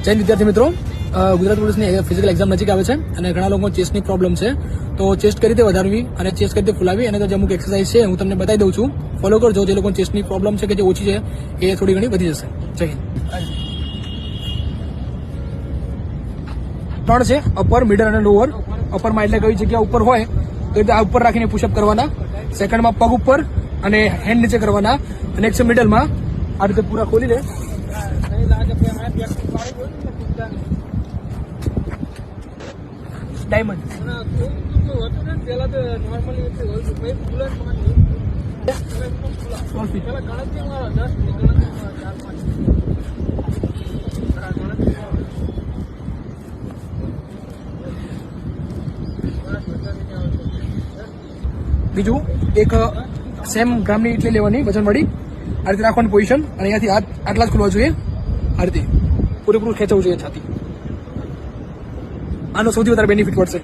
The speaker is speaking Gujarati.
જય વિદ્યાર્થી મિત્રો, ગુજરાત પોલીસની ફિઝિકલ એક્ઝામ નજીક આવે છે અને ઘણા લોકો ચેસ્ટની પ્રોબ્લેમ છે, તો ચેસ્ટ કઈ રીતે વધારવી અને ચેસ્ટ કઈ રીતે ફુલાવી અને જે અમુક એક્સરસાઇઝ છે હું તમને બતાવી દઉં છું. ફોલો કરજો. જે લોકો ચેસ્ટની પ્રોબ્લેમ છે કે જે ઓછી છે એ થોડી ઘણી વધી જશે. જય હિન્દ. 3 છે, અપર, મિડલ અને લોઅર. અપરમાં એટલે કઈ જગ્યા ઉપર હોય તો આ ઉપર રાખીને પુશઅપ કરવાના. સેકન્ડમાં પગ ઉપર અને હેન્ડ નીચે કરવાના. અને એક છે મિડલમાં આ રીતે પૂરા ખોલી દે. ડાયમંડ બીજું એક સેમ ગ્રામની ઇટલી લેવાની વજનવાળી. આ રીતે રાખવાની પોઝિશન અને અહીંયાથી હાથ આટલા જ ખોલવા જોઈએ. આ રીતે પૂરેપૂરું ખેંચવું જોઈએ છાતી. આનો સૌથી વધારે બેનિફિટ પડશે.